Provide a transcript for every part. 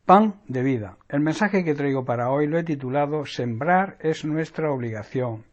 Pan de vida. El mensaje que traigo para hoy lo he titulado Sembrar es nuestra obligación.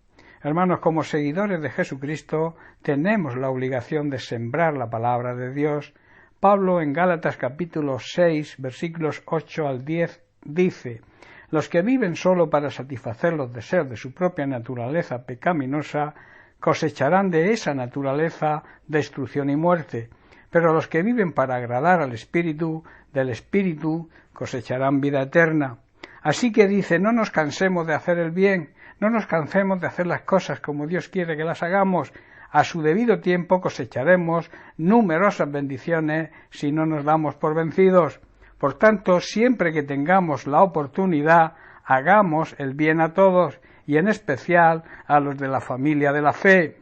Hermanos, como seguidores de Jesucristo, tenemos la obligación de sembrar la palabra de Dios. Pablo en Gálatas capítulo 6, versículos 8 al 10, dice: los que viven solo para satisfacer los deseos de su propia naturaleza pecaminosa cosecharán de esa naturaleza destrucción y muerte, pero los que viven para agradar al Espíritu, del Espíritu cosecharán vida eterna. Así que dice, no nos cansemos de hacer el bien, no nos cansemos de hacer las cosas como Dios quiere que las hagamos. A su debido tiempo cosecharemos numerosas bendiciones si no nos damos por vencidos. Por tanto, siempre que tengamos la oportunidad, hagamos el bien a todos, y en especial a los de la familia de la fe.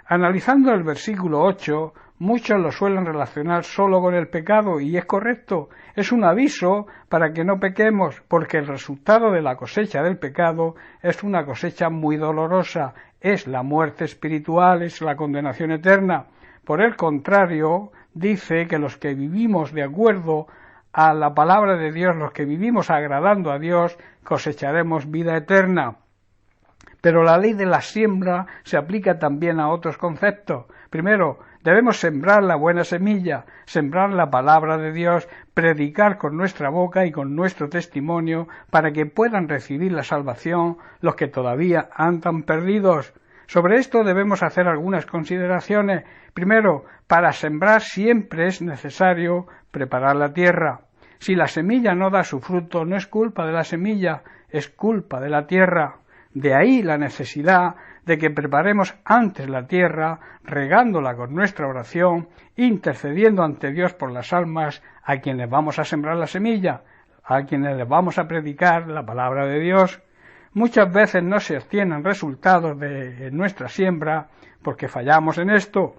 Analizando el versículo 8, muchos lo suelen relacionar solo con el pecado, y es correcto, es un aviso para que no pequemos, porque el resultado de la cosecha del pecado es una cosecha muy dolorosa, es la muerte espiritual, es la condenación eterna. Por el contrario, dice que los que vivimos de acuerdo a la palabra de Dios, los que vivimos agradando a Dios, cosecharemos vida eterna. Pero la ley de la siembra se aplica también a otros conceptos. Primero, debemos sembrar la buena semilla, sembrar la palabra de Dios, predicar con nuestra boca y con nuestro testimonio para que puedan recibir la salvación los que todavía andan perdidos. Sobre esto debemos hacer algunas consideraciones. Primero, para sembrar siempre es necesario preparar la tierra. Si la semilla no da su fruto, no es culpa de la semilla, es culpa de la tierra. De ahí la necesidad de que preparemos antes la tierra, regándola con nuestra oración, intercediendo ante Dios por las almas a quienes vamos a sembrar la semilla, a quienes les vamos a predicar la palabra de Dios. Muchas veces no se obtienen resultados de nuestra siembra porque fallamos en esto.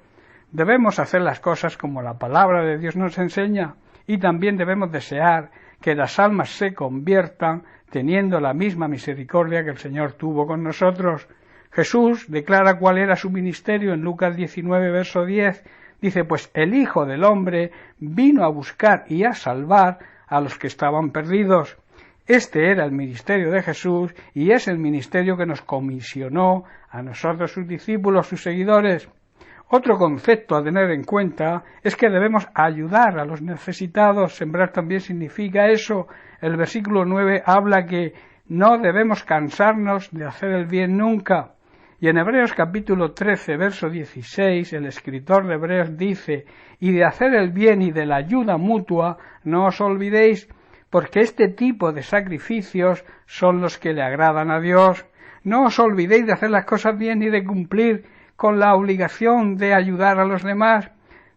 Debemos hacer las cosas como la palabra de Dios nos enseña y también debemos desear que las almas se conviertan teniendo la misma misericordia que el Señor tuvo con nosotros. Jesús declara cuál era su ministerio en Lucas 19, verso 10. Dice, pues el Hijo del Hombre vino a buscar y a salvar a los que estaban perdidos. Este era el ministerio de Jesús y es el ministerio que nos comisionó a nosotros, sus discípulos, sus seguidores. Otro concepto a tener en cuenta es que debemos ayudar a los necesitados. Sembrar también significa eso. El versículo 9 habla que no debemos cansarnos de hacer el bien nunca. Y en Hebreos capítulo 13, verso 16, el escritor de Hebreos dice, y de hacer el bien y de la ayuda mutua no os olvidéis, porque este tipo de sacrificios son los que le agradan a Dios. No os olvidéis de hacer las cosas bien ni de cumplir con la obligación de ayudar a los demás,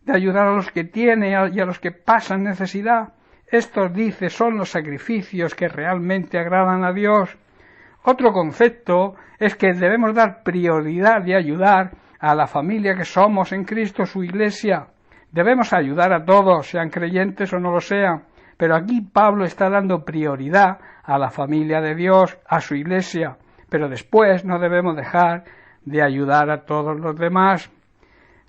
de ayudar a los que tienen y a los que pasan necesidad. Estos, dice, son los sacrificios que realmente agradan a Dios. Otro concepto es que debemos dar prioridad y ayudar a la familia que somos en Cristo, su iglesia. Debemos ayudar a todos, sean creyentes o no lo sean, pero aquí Pablo está dando prioridad a la familia de Dios, a su iglesia, pero después no debemos dejar de ayudar a todos los demás.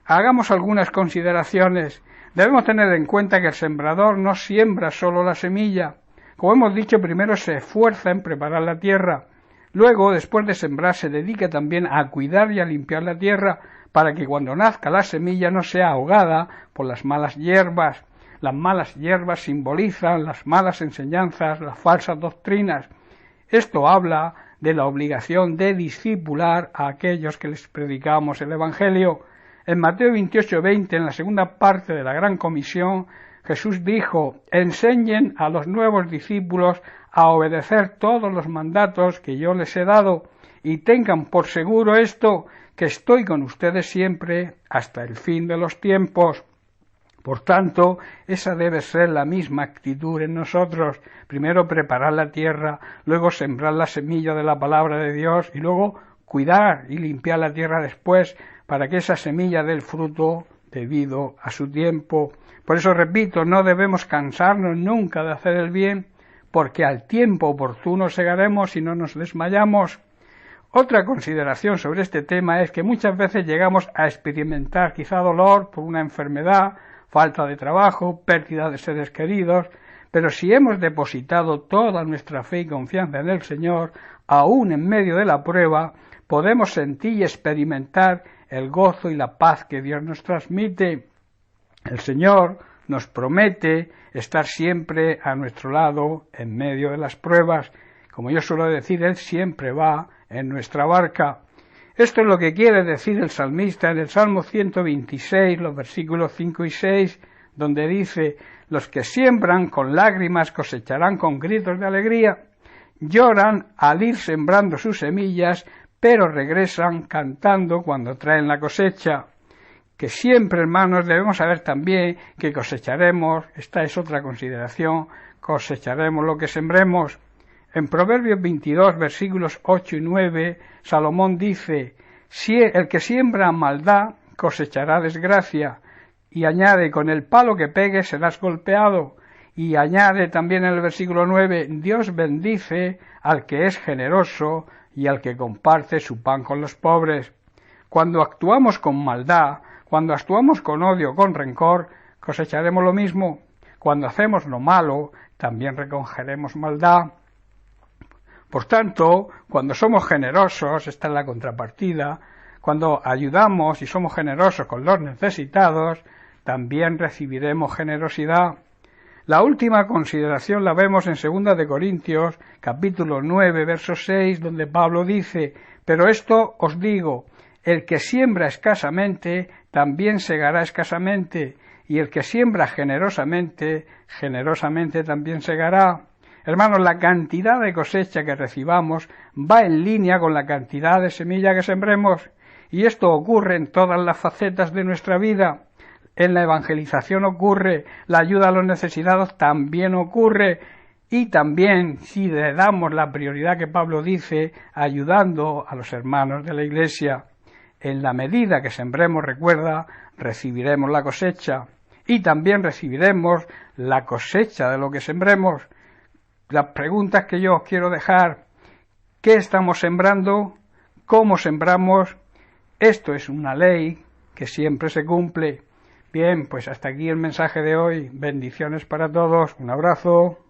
Hagamos algunas consideraciones. Debemos tener en cuenta que el sembrador no siembra solo la semilla. Como hemos dicho, primero se esfuerza en preparar la tierra. Luego, después de sembrar, se dedica también a cuidar y a limpiar la tierra para que cuando nazca la semilla no sea ahogada por las malas hierbas. Las malas hierbas simbolizan las malas enseñanzas, las falsas doctrinas. Esto habla de la obligación de discipular a aquellos que les predicamos el Evangelio. En Mateo 28:20, en la segunda parte de la Gran Comisión, Jesús dijo, enseñen a los nuevos discípulos a obedecer todos los mandatos que yo les he dado, y tengan por seguro esto, que estoy con ustedes siempre hasta el fin de los tiempos. Por tanto, esa debe ser la misma actitud en nosotros. Primero preparar la tierra, luego sembrar la semilla de la palabra de Dios y luego cuidar y limpiar la tierra después para que esa semilla dé el fruto debido a su tiempo. Por eso repito, no debemos cansarnos nunca de hacer el bien, porque al tiempo oportuno segaremos y no nos desmayamos. Otra consideración sobre este tema es que muchas veces llegamos a experimentar quizá dolor por una enfermedad, falta de trabajo, pérdida de seres queridos, pero si hemos depositado toda nuestra fe y confianza en el Señor, aún en medio de la prueba, podemos sentir y experimentar el gozo y la paz que Dios nos transmite. El Señor nos promete estar siempre a nuestro lado en medio de las pruebas. Como yo suelo decir, Él siempre va en nuestra barca. Esto es lo que quiere decir el salmista en el Salmo 126, los versículos 5 y 6, donde dice: los que siembran con lágrimas cosecharán con gritos de alegría, lloran al ir sembrando sus semillas, pero regresan cantando cuando traen la cosecha. Que siempre, hermanos, debemos saber también que cosecharemos, esta es otra consideración, cosecharemos lo que sembremos. En Proverbios 22, versículos 8 y 9, Salomón dice: si el que siembra maldad cosechará desgracia, y añade: con el palo que pegues serás golpeado. Y añade también en el versículo 9: Dios bendice al que es generoso y al que comparte su pan con los pobres. Cuando actuamos con maldad, cuando actuamos con odio, con rencor, cosecharemos lo mismo. Cuando hacemos lo malo, también recogeremos maldad. Por tanto, cuando somos generosos, esta es la contrapartida, cuando ayudamos y somos generosos con los necesitados, también recibiremos generosidad. La última consideración la vemos en 2 de Corintios, capítulo 9, verso 6, donde Pablo dice: pero esto os digo, el que siembra escasamente, también segará escasamente, y el que siembra generosamente, generosamente también segará. Hermanos, la cantidad de cosecha que recibamos va en línea con la cantidad de semilla que sembremos, y esto ocurre en todas las facetas de nuestra vida. En la evangelización ocurre, la ayuda a los necesitados también ocurre, y también, si le damos la prioridad que Pablo dice, ayudando a los hermanos de la Iglesia. En la medida que sembremos, recuerda, recibiremos la cosecha, y también recibiremos la cosecha de lo que sembremos. Las preguntas que yo os quiero dejar: ¿qué estamos sembrando? ¿Cómo sembramos? Esto es una ley que siempre se cumple. Bien, pues hasta aquí el mensaje de hoy. Bendiciones para todos. Un abrazo.